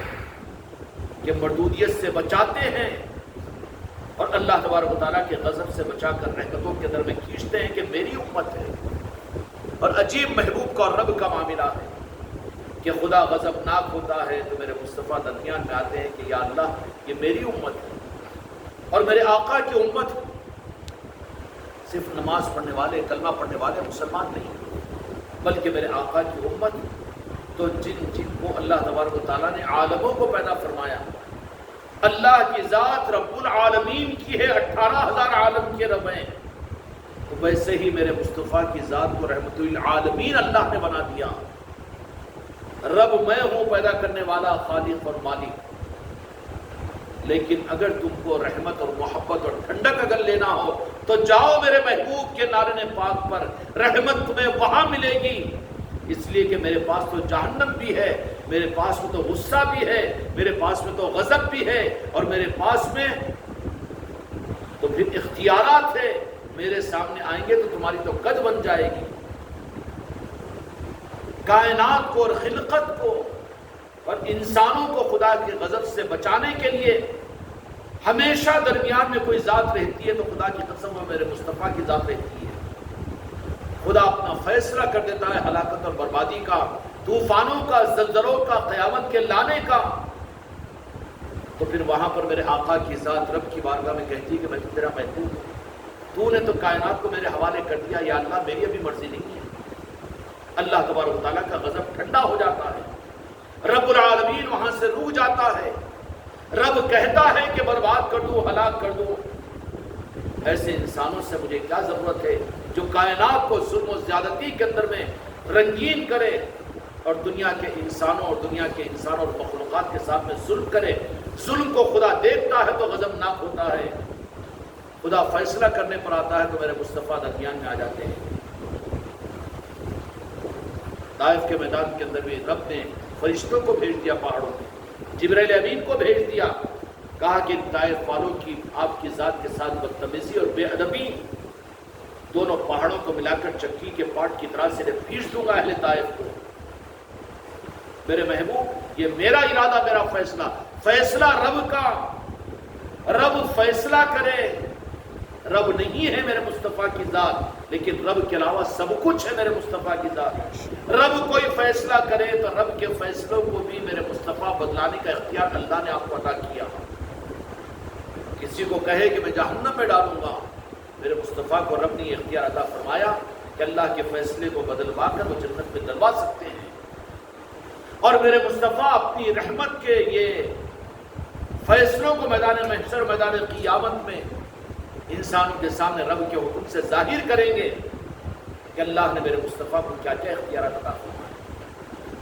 کہ مردودیت سے بچاتے ہیں اور اللہ تبارک و تعالیٰ کے غضب سے بچا کر رحمتوں کے در میں کھینچتے ہیں کہ میری امت ہے. اور عجیب محبوب کا اور رب کا معاملہ ہے کہ خدا غضبناک ہوتا ہے تو میرے مصطفیٰ درمیان میں آتے ہیں کہ یا اللہ یہ میری امت ہے. اور میرے آقا کی امت صرف نماز پڑھنے والے، کلمہ پڑھنے والے مسلمان نہیں، بلکہ میرے آقا کی امت تو جن کو اللہ تبارک و تعالیٰ نے عالموں کو پیدا فرمایا. اللہ کی ذات رب العالمین کی ہے، 18,000 عالم کے رب ہیں. تو ویسے ہی میرے مصطفیٰ کی ذات کو رحمت للعالمین اللہ نے بنا دیا. رب میں ہوں، پیدا کرنے والا، خالق اور مالک. لیکن اگر تم کو رحمت اور محبت اور ٹھنڈک اگر لینا ہو تو جاؤ میرے محبوب کے نارن پاک پر. رحمت تمہیں وہاں ملے گی اس لیے کہ میرے پاس تو جہنم بھی ہے، میرے پاس میں تو غصہ بھی ہے، میرے پاس میں تو غضب بھی ہے، اور میرے پاس میں تو پھر اختیارات ہے، میرے سامنے آئیں گے تو تمہاری تو قد بن جائے گی۔ کائنات کو اور خلقت کو اور انسانوں کو خدا کے غضب سے بچانے کے لیے ہمیشہ درمیان میں کوئی ذات رہتی ہے، تو خدا کی قسم وہ میرے مصطفیٰ کی ذات رہتی ہے۔ خدا اپنا فیصلہ کر دیتا ہے ہلاکت اور بربادی کا، طوفانوں کا، زلزلوں کا، قیامت کے لانے کا، تو پھر وہاں پر میرے آقا کی ذات رب کی بارگاہ میں کہتی ہے کہ میں تو تیرا محبوب ہوں، تو نے تو کائنات کو میرے حوالے کر دیا، یا اللہ میری ابھی مرضی نہیں ہے۔ اللہ تبارک و تعالیٰ کا غضب ٹھنڈا ہو جاتا ہے، رب العالمین وہاں سے رک جاتا ہے، رب کہتا ہے کہ برباد کر دو، ہلاک کر دو۔ ایسے انسانوں سے مجھے کیا ضرورت ہے جو کائنات کو ظلم و زیادتی کے اندر میں رنگین کرے اور دنیا کے انسانوں اور مخلوقات کے ساتھ میں ظلم کرے۔ ظلم کو خدا دیکھتا ہے تو غضبناک ہوتا ہے، خدا فیصلہ کرنے پر آتا ہے تو میرے مصطفیٰ درمیان میں آ جاتے ہیں۔ طائف کے میدان کے اندر بھی رب نے فرشتوں کو بھیج دیا، پہاڑوں میں جبرائیل امین کو بھیج دیا، کہا کہ طائف والوں کی آپ کی ذات کے ساتھ بدتمیزی اور بے ادبی، دونوں پہاڑوں کو ملا کر چکی کے پاٹ کی طرح سے پیش دوں گا اہل طائف کو۔ میرے محبوب، یہ میرا ارادہ، میرا فیصلہ، فیصلہ رب کا، رب فیصلہ کرے۔ رب نہیں ہے میرے مصطفیٰ کی ذات، لیکن رب کے علاوہ سب کچھ ہے میرے مصطفیٰ کی ذات۔ رب کوئی فیصلہ کرے تو رب کے فیصلوں کو بھی میرے مصطفیٰ بدلانے کا اختیار اللہ نے آپ کو عطا کیا۔ کسی کو کہے کہ میں جہنم میں ڈالوں گا، میرے مصطفیٰ کو رب نے یہ اختیار عطا فرمایا کہ اللہ کے فیصلے کو بدلوا کر وہ جنت میں دلوا سکتے ہیں۔ اور میرے مصطفیٰ اپنی رحمت کے یہ فیصلوں کو میدان محشر، میدان قیامت میں انسانوں کے سامنے رب کے حکم سے ظاہر کریں گے کہ اللہ نے میرے مصطفیٰ کو کیا کیا اختیارات عطا فرمائے۔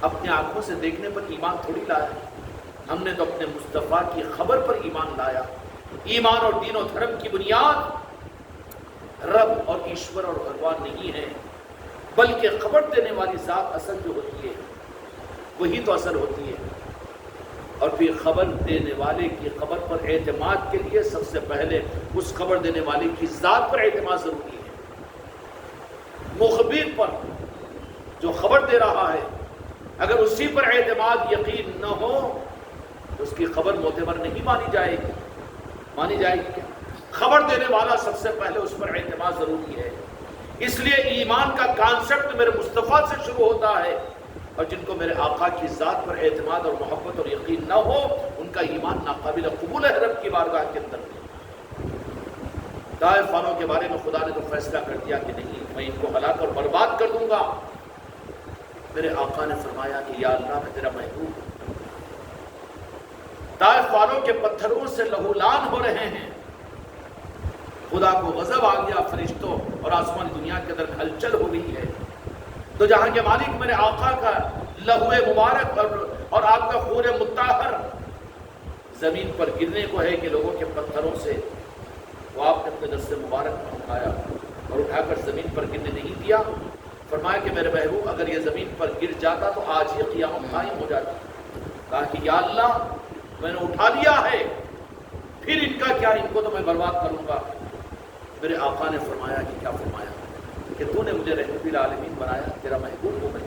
اپنے آنکھوں سے دیکھنے پر ایمان تھوڑی لایا، ہم نے تو اپنے مصطفیٰ کی خبر پر ایمان لایا۔ ایمان اور دین و دھرم کی بنیاد رب اور ایشور اور بھگوان نہیں ہے، بلکہ خبر دینے والی ذات اصل جو ہوتی ہے وہی تو اصل ہوتی ہے۔ اور پھر خبر دینے والے کی خبر پر اعتماد کے لیے سب سے پہلے اس خبر دینے والے کی ذات پر اعتماد ضروری ہے۔ مخبر پر جو خبر دے رہا ہے، اگر اسی پر اعتماد یقین نہ ہو تو اس کی خبر معتبر نہیں مانی جائے گی۔ مانی جائے گی کیا؟ خبر دینے والا سب سے پہلے اس پر اعتماد ضروری ہے۔ اس لیے ایمان کا کانسیپٹ میرے مصطفیٰ سے شروع ہوتا ہے، اور جن کو میرے آقا کی ذات پر اعتماد اور محبت اور یقین نہ ہو ان کا ایمان ناقابل قبول ہے رب کی بارگاہ کے اندر۔ طائف والوں کے بارے میں خدا نے تو فیصلہ کر دیا کہ نہیں، میں ان کو ہلاک اور برباد کر دوں گا۔ میرے آقا نے فرمایا کہ یا اللہ میں تیرا محبوب ہوں، طائف والوں کے پتھروں سے لہولان ہو رہے ہیں، خدا کو غضب آ گیا، فرشتوں اور آسمانی دنیا کے اندر ہلچل ہو گئی ہے۔ تو جہاں کے مالک میرے آقا کا لہو مبارک اور آپ کا خون مطہر زمین پر گرنے کو ہے کہ لوگوں کے پتھروں سے وہ آپ نے اپنے دست مبارک میں اٹھایا اور اٹھا کر زمین پر گرنے نہیں دیا۔ فرمایا کہ میرے محبوب اگر یہ زمین پر گر جاتا تو آج ہی قیامت قائم ہو جاتی۔ کہا کہ یا اللہ میں نے اٹھا لیا ہے، پھر ان کا کیا، ان کو تو میں برباد کروں گا۔ میرے آقا نے فرمایا کہ کیا فرمایا کہ تو نے مجھے رحمت العالمین بنایا، تیرا محبوب ہوں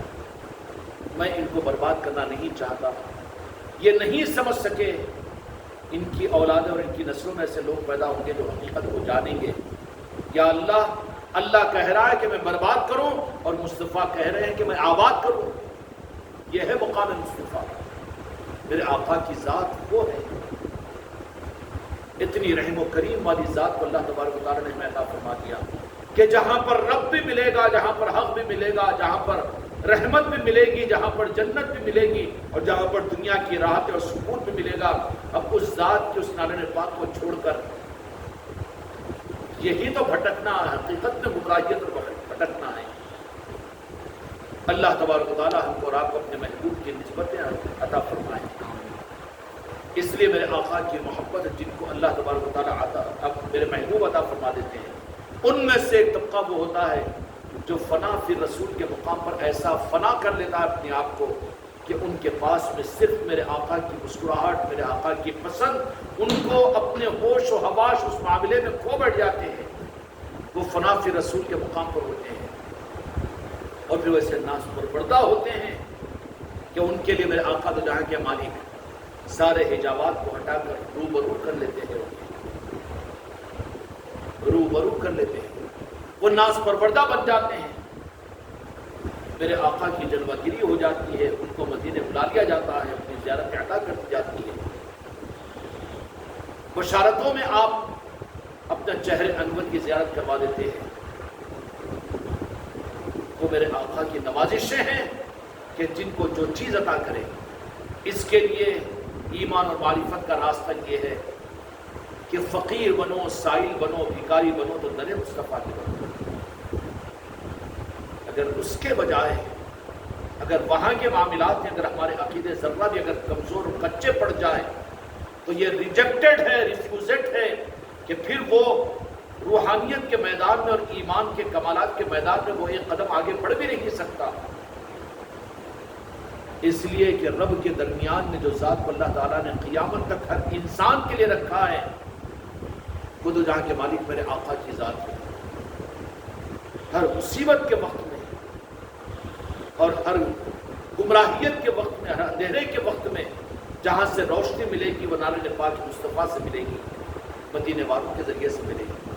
میں ان کو برباد کرنا نہیں چاہتا۔ یہ نہیں سمجھ سکے، ان کی اولادیں اور ان کی نسلوں میں سے لوگ پیدا ہوں گے جو حقیقت کو جانیں گے۔ یا اللہ، اللہ کہہ رہا ہے کہ میں برباد کروں اور مصطفیٰ کہہ رہے ہیں کہ میں آباد کروں۔ یہ ہے مقام مصطفیٰ۔ میرے آقا کی ذات وہ ہے، اتنی رحم و کریم والی ذات کو اللہ تبارک و تعالیٰ نے ہمیں عطا فرما دیا کہ جہاں پر رب بھی ملے گا، جہاں پر حق بھی ملے گا، جہاں پر رحمت بھی ملے گی، جہاں پر جنت بھی ملے گی، اور جہاں پر دنیا کی راحت اور سکون بھی ملے گا، اب اس ذات کے اس نالے پاک کو چھوڑ کر یہی تو بھٹکنا ہے، حقیقت میں گمراہیت اور بھٹکنا ہے۔ اللہ تبارک و تعالیٰ ہم کو اور آپ کو اپنے محبوب کی نسبتیں عطا فرمائے۔ اس لیے میرے آقا کی محبت جن کو اللہ تبارک و تعالیٰ اب میرے محبوب عطا فرما دیتے ہیں، ان میں سے ایک طبقہ وہ ہوتا ہے جو فنا فی رسول کے مقام پر ایسا فنا کر لیتا ہے اپنے آپ کو کہ ان کے پاس میں صرف میرے آقا کی مسکراہٹ، میرے آقا کی پسند، ان کو اپنے ہوش و حواس اس معاملے میں کھو بیٹھ جاتے ہیں، وہ فنا فی رسول کے مقام پر ہوتے ہیں، اور پھر ویسے ناز پروردہ ہوتے ہیں کہ ان کے لیے میرے آقا تو جہاں کے مالک سارے حجابات کو ہٹا کر روبرو کر لیتے ہیں، روبرو کر لیتے ہیں، وہ ناز پروردہ بن جاتے ہیں، میرے آقا کی جلوہ گری ہو جاتی ہے، ان کو مدینے بلا لیا جاتا ہے، اپنی زیارت عطا کر دی جاتی ہے۔ بشارتوں میں آپ اپنا چہرے انور کی زیارت کروا دیتے ہیں، وہ میرے آقا کی نوازشیں ہیں کہ جن کو جو چیز عطا کرے، اس کے لیے ایمان اور معرفت کا راستہ یہ ہے کہ فقیر بنو، سائل بنو، بھکاری بنو تو در مصطفیٰ کے بنو۔ اگر اس کے بجائے اگر وہاں کے معاملات میں اگر ہمارے عقیدے ذرہ بھی اگر کمزور اور کچے پڑ جائیں تو یہ ریجیکٹڈ ہے، ریفیوزڈ ہے کہ پھر وہ روحانیت کے میدان میں اور ایمان کے کمالات کے میدان میں وہ ایک قدم آگے بڑھ بھی نہیں سکتا، اس لیے کہ رب کے درمیان میں جو ذات کو اللہ تعالیٰ نے قیامت تک ہر انسان کے لیے رکھا ہے، وہ تو جہاں کے مالک میرے آقا کی ذات ہے۔ ہر مصیبت کے وقت میں اور ہر گمراہیت کے وقت میں، ہر اندھیرے کے وقت میں جہاں سے روشنی ملے گی وہ نال پاک مصطفیٰ سے ملے گی، مدینے والوں کے ذریعے سے ملے گی۔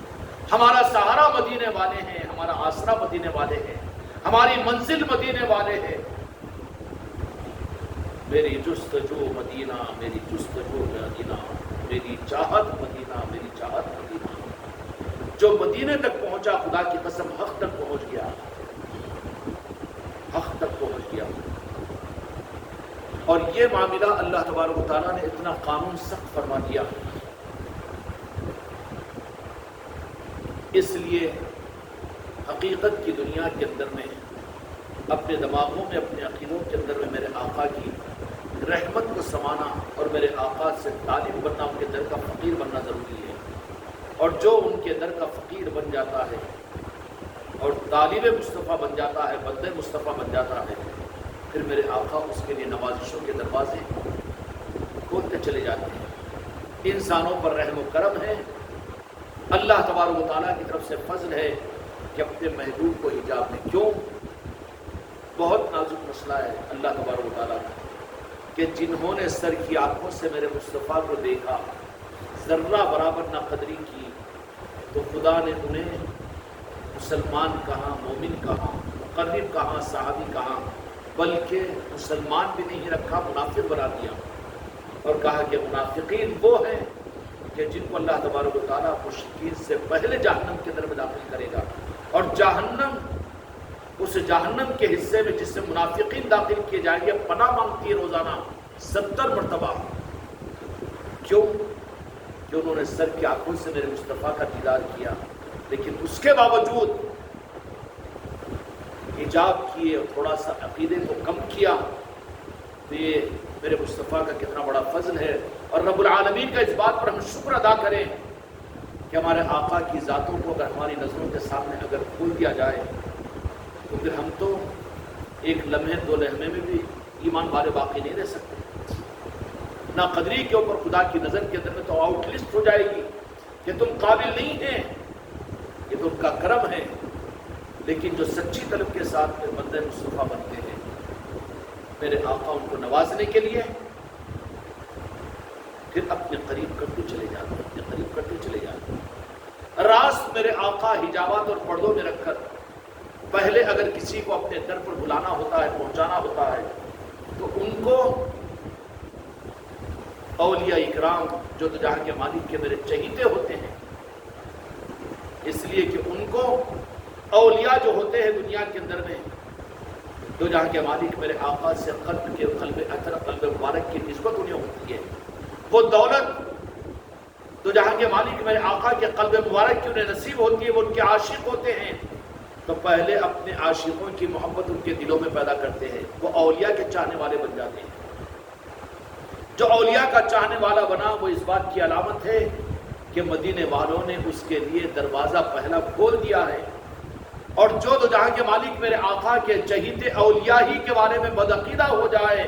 ہمارا سہارا مدینے والے ہیں، ہمارا آسرا مدینے والے ہیں، ہماری منزل مدینے والے ہیں۔ میری جستجو مدینہ، میری جستجو مدینہ، میری چاہت مدینہ، میری چاہت مدینہ۔ جو مدینے تک پہنچا خدا کی قسم حق تک پہنچ گیا، حق تک پہنچ گیا۔ اور یہ معاملہ اللہ تبارک و تعالیٰ نے اتنا قانون سخت فرما دیا، اس لیے حقیقت کی دنیا کے اندر میں اپنے دماغوں میں، اپنے عقیدوں کے اندر میں میرے آقا کی رحمت کو سمانا اور میرے آقا سے طالب بننا، ان کے در کا فقیر بننا ضروری ہے۔ اور جو ان کے در کا فقیر بن جاتا ہے اور طالب مصطفیٰ بن جاتا ہے، بندے مصطفیٰ بن جاتا ہے، پھر میرے آقا اس کے لیے نوازشوں کے دروازے کھولتے چلے جاتے ہیں۔ انسانوں پر رحم و کرم ہے، اللہ تبارک و تعالیٰ کی طرف سے فضل ہے کہ اپنے محبوب کو حجاب میں، کیوں؟ بہت نازک مسئلہ ہے اللہ تبارک و تعالیٰ کا کہ جنہوں نے سر کی آنکھوں سے میرے مصطفیٰ کو دیکھا، ذرہ برابر نہ قدری کی، تو خدا نے انہیں مسلمان کہاں، مومن کہاں، مقرب کہاں، صحابی کہاں، بلکہ مسلمان بھی نہیں رکھا، منافق بنا دیا، اور کہا کہ منافقین وہ ہیں کہ جن کو اللہ تبارک و تعالیٰ مشرکین سے پہلے جہنم کے اندر میں داخل کرے گا، اور جہنم اس جہنم کے حصے میں جس سے منافقین داخل کیے جائیں گے پناہ مانگتی ہے روزانہ 70 مرتبہ۔ کیوں؟ کہ انہوں نے سر کی آنکھوں سے میرے مصطفیٰ کا دیدار کیا، لیکن اس کے باوجود حجاب کیے اور تھوڑا سا عقیدے کو کم کیا، تو یہ میرے مصطفیٰ کا کتنا بڑا فضل ہے۔ اور رب العالمین کا اس بات پر ہم شکر ادا کریں کہ ہمارے آقا کی ذاتوں کو اگر ہماری نظروں کے سامنے اگر کھول دیا جائے تو پھر ہم تو ایک لمحے دو لمحے میں بھی ایمان والے باقی نہیں رہ سکتے۔ نہ قدری کے اوپر خدا کی نظر کے اندر میں تو آؤٹ لسٹ ہو جائے گی کہ تم قابل نہیں ہیں، یہ تو ان کا کرم ہے۔ لیکن جو سچی طلب کے ساتھ میں بندے مصطفیٰ بنتے ہیں، میرے آقا ان کو نوازنے کے لیے پھر اپنے قریب کرتے چلے جاتے ہیں، اپنے قریب کرتے چلے جاتے ہیں۔ راست میرے آقا حجابات اور پردوں میں رکھ کر پہلے اگر کسی کو اپنے در پر بلانا ہوتا ہے، پہنچانا ہوتا ہے، تو ان کو اولیاء اکرام جو تو جہاں کے مالک کے میرے چہیتے ہوتے ہیں، اس لیے کہ ان کو اولیاء جو ہوتے ہیں دنیا کے اندر میں، جو جہاں کے مالک میرے آقا سے قلب اطہر، قلب مبارک کی نسبت انہیں ہوتی ہے، وہ دولت تو جہاں کے مالک میرے آقا کے قلب مبارک کی انہیں نصیب ہوتی ہے، وہ ان کے عاشق ہوتے ہیں، تو پہلے اپنے عاشقوں کی محبت ان کے دلوں میں پیدا کرتے ہیں، وہ اولیاء کے چاہنے والے بن جاتے ہیں۔ جو اولیاء کا چاہنے والا بنا وہ اس بات کی علامت ہے کہ مدینے والوں نے اس کے لیے دروازہ پہلا کھول دیا ہے، اور جو دو جہاں کے مالک میرے آقا کے چہیتے اولیاء ہی کے بارے میں بدعقیدہ ہو جائے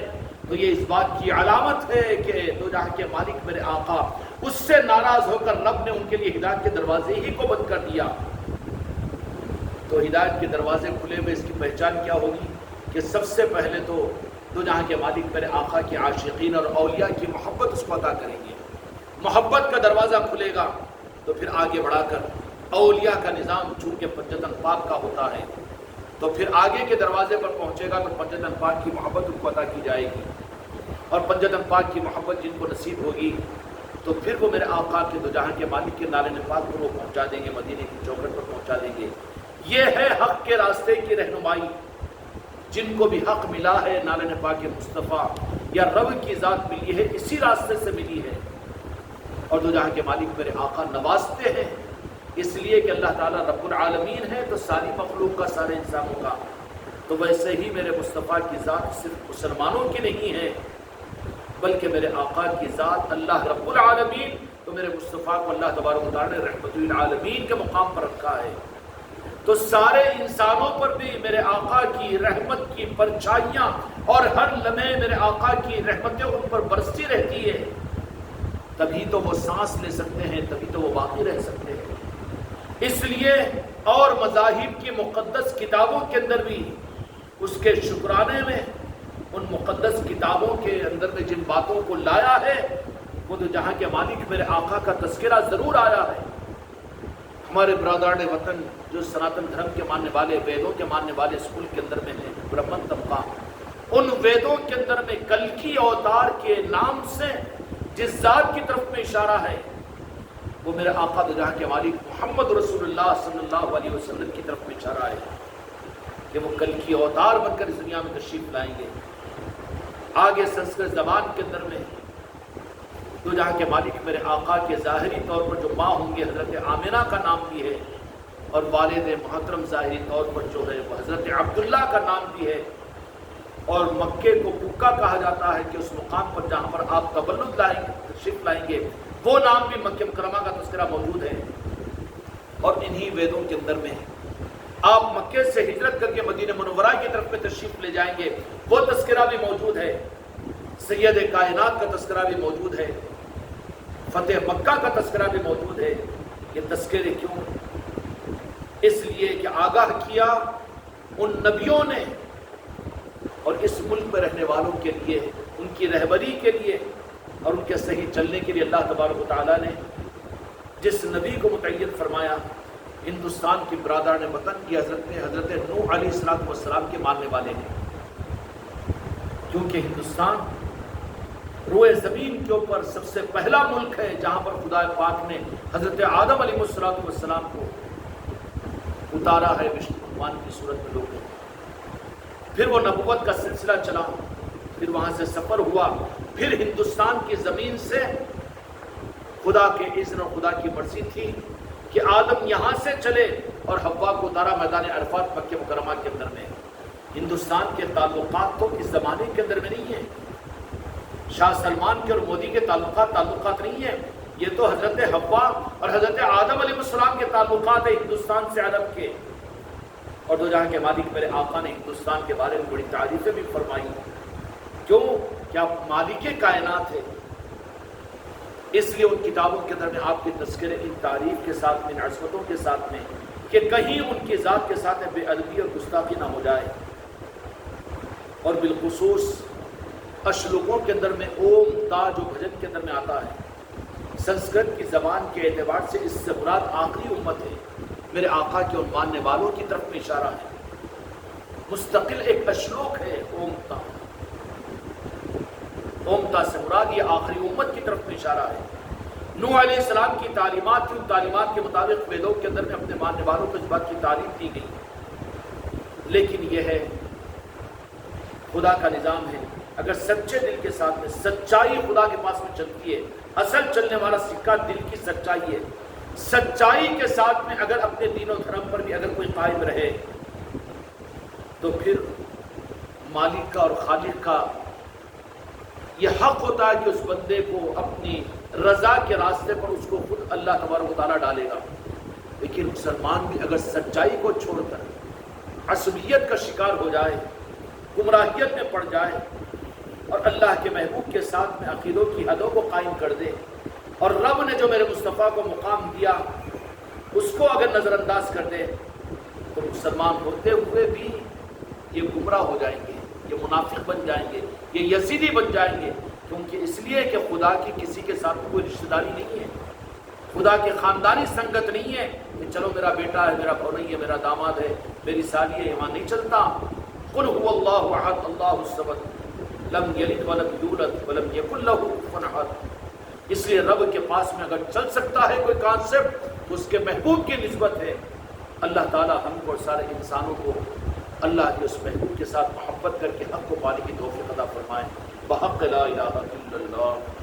تو یہ اس بات کی علامت ہے کہ دو جہاں کے مالک میرے آقا اس سے ناراض ہو کر رب نے ان کے لیے ہدایت کے دروازے ہی کو بند کر دیا۔ تو ہدایت کے دروازے کھلے ہوئے اس کی پہچان کیا ہوگی کہ سب سے پہلے تو دو جہاں کے مالک میرے آقا کے عاشقین اور اولیاء کی محبت اس کو عطا کریں گے۔ محبت کا دروازہ کھلے گا تو پھر آگے بڑھا کر اولیاء کا نظام چونکہ پنجتن پاک کا ہوتا ہے تو پھر آگے کے دروازے پر پہنچے گا تو پنجتن پاک کی محبت ان کو عطا کی جائے گی، اور پنجتن پاک کی محبت جن کو نصیب ہوگی تو پھر وہ میرے آقا کے دو جہاں کے مالک کے نالے پاک پر وہ پہنچا دیں گے، مدینے کی چوکھٹ پر پہنچا دیں گے۔ یہ ہے حق کے راستے کی رہنمائی۔ جن کو بھی حق ملا ہے نالے پاک مصطفیٰ یا رب کی ذات ملی ہے اسی راستے سے ملی ہے، اور دو جہاں کے مالک میرے آقا نوازتے ہیں اس لیے کہ اللہ تعالیٰ رب العالمین ہے تو ساری مخلوق کا، سارے انسانوں کا۔ تو ویسے ہی میرے مصطفیٰ کی ذات صرف مسلمانوں کی نہیں ہے بلکہ میرے آقا کی ذات اللہ رب العالمین، تو میرے مصطفیٰ کو اللہ تبارک و تعالیٰ نے رحمت للعالمین کے مقام پر رکھا ہے۔ تو سارے انسانوں پر بھی میرے آقا کی رحمت کی پرچھائیاں اور ہر لمحے میرے آقا کی رحمتیں ان پر برستی رہتی ہے، تبھی تو وہ سانس لے سکتے ہیں، تبھی تو وہ باقی رہ سکتے ہیں۔ اس لیے اور مذاہب کی مقدس کتابوں کے اندر بھی اس کے شکرانے میں ان مقدس کتابوں کے اندر میں جن باتوں کو لایا ہے وہ تو جہاں کے مالک میرے آقا کا تذکرہ ضرور آیا ہے۔ ہمارے برادران وطن جو سناتن دھرم کے ماننے والے، ویدوں کے ماننے والے اسکول کے اندر میں ہیں، برہمن طبقہ، ان ویدوں کے اندر میں کلکی اوتار کے نام سے جس ذات کی طرف میں اشارہ ہے وہ میرے آقا دو جہاں کے مالک محمد رسول اللہ صلی اللہ علیہ وسلم کی طرف میں اشارہ ہے کہ وہ کلکی اوتار بن کر اس دنیا میں تشریف لائیں گے۔ آگے سنسکرت زبان کے اندر میں دو جہاں کے مالک میرے آقا کے ظاہری طور پر جو ماں ہوں گے حضرت آمنہ کا نام بھی ہے، اور والد محترم ظاہری طور پر جو ہے وہ حضرت عبداللہ کا نام بھی ہے، اور مکے کو پکا کہا جاتا ہے کہ اس مقام پر جہاں پر آپ تولد لائیں گے، تشریف لائیں گے، وہ نام بھی مکہ مکرمہ کا تذکرہ موجود ہے۔ اور انہی ویدوں کے اندر میں آپ مکے سے ہجرت کر کے مدینہ منورہ کی طرف میں تشریف لے جائیں گے، وہ تذکرہ بھی موجود ہے، سید کائنات کا تذکرہ بھی موجود ہے، فتح مکہ کا تذکرہ بھی موجود ہے۔ یہ تذکرے کیوں؟ اس لیے کہ آگاہ کیا ان نبیوں نے اور اس ملک میں رہنے والوں کے لیے، ان کی رہبری کے لیے اور ان کے صحیح چلنے کے لیے اللہ تبارک و تعالیٰ نے جس نبی کو متعین فرمایا، ہندوستان کی برادران وطن کی حضرت نوح علیہ السلام کے ماننے والے ہیں، کیونکہ ہندوستان روئے زمین کے اوپر سب سے پہلا ملک ہے جہاں پر خدا پاک نے حضرت آدم علیہ السلام کو اتارا ہے وشنو بھگوان کی صورت میں لوگ ہیں۔ پھر وہ نبوت کا سلسلہ چلا، پھر وہاں سے سفر ہوا، پھر ہندوستان کی زمین سے خدا کے اذن اور خدا کی مرضی تھی کہ آدم یہاں سے چلے اور حوا کو اتارا میدان عرفات مکہ مکرمہ کے اندر میں۔ ہندوستان کے تعلقات تو اس زمانے کے اندر میں نہیں ہیں، شاہ سلمان کے اور مودی کے تعلقات نہیں ہیں، یہ تو حضرت حوا اور حضرت آدم علیہ السلام کے تعلقات ہیں ہندوستان سے عرب کے۔ اور دو جہاں کے مالک میرے آقا نے ہندوستان کے بارے میں بڑی تعریفیں بھی فرمائی، کیوں کہ آپ مالک کائنات ہے، اس لیے ان کتابوں کے اندر میں آپ کے تذکرے ان تعریف کے ساتھ میں، ان عظمتوں کے ساتھ میں، کہ کہیں ان کی ذات کے ساتھ بے ادبی اور گستاخی نہ ہو جائے۔ اور بالخصوص اشلوکوں کے اندر میں اوم تا جو بھجن کے اندر میں آتا ہے، سنسکرت کی زبان کے اعتبار سے اس سے مراد آخری امت ہے، میرے آقا کے ان ماننے والوں کی طرف میں اشارہ ہے۔ مستقل ایک اشلوک ہے اوم تا، اوم تا سے مراد یہ آخری امت کی طرف میں اشارہ ہے۔ نوح علیہ السلام کی تعلیمات تھی، ان تعلیمات کے مطابق ویدوں کے اندر میں اپنے ماننے والوں کو اس بات کی تعریف دی گئی، لیکن یہ ہے خدا کا نظام ہے، اگر سچے دل کے ساتھ میں سچائی خدا کے پاس میں چلتی ہے، اصل چلنے والا سکہ دل کی سچائی ہے، سچائی کے ساتھ میں اگر اپنے دین و دھرم پر بھی اگر کوئی قائم رہے تو پھر مالک کا اور خالق کا یہ حق ہوتا ہے کہ اس بندے کو اپنی رضا کے راستے پر اس کو خود اللہ تبارک و تعالیٰ ڈالے گا۔ لیکن مسلمان بھی اگر سچائی کو چھوڑ کر عصبیت کا شکار ہو جائے، گمراہیت میں پڑ جائے اور اللہ کے محبوب کے ساتھ میں عقیدوں کی حدوں کو قائم کر دے اور رب نے جو میرے مصطفیٰ کو مقام دیا اس کو اگر نظر انداز کر دے تو مسلمان ہوتے ہوئے بھی یہ گمراہ ہو جائیں گے، یہ منافق بن جائیں گے، یہ یزیدی بن جائیں گے، کیونکہ اس لیے کہ خدا کی کسی کے ساتھ کوئی رشتہ داری نہیں ہے، خدا کی خاندانی سنگت نہیں ہے کہ چلو میرا بیٹا ہے، میرا بھائی ہے، میرا داماد ہے، میری سالی ہے، یہاں نہیں چلتا۔ قل هو اللہ احد اللہ الصمد لم یلد ولم یولد ولم یکن لہ کفوا احد۔ اس لیے رب کے پاس میں اگر چل سکتا ہے کوئی کانسیپٹ تو اس کے محبوب کی نسبت ہے۔ اللہ تعالی ہم کو اور سارے انسانوں کو اللہ کے اس محبوب کے ساتھ محبت کر کے حق کو پانے کی توفیق عطا فرمائے۔ بحق لا الہ الا اللہ۔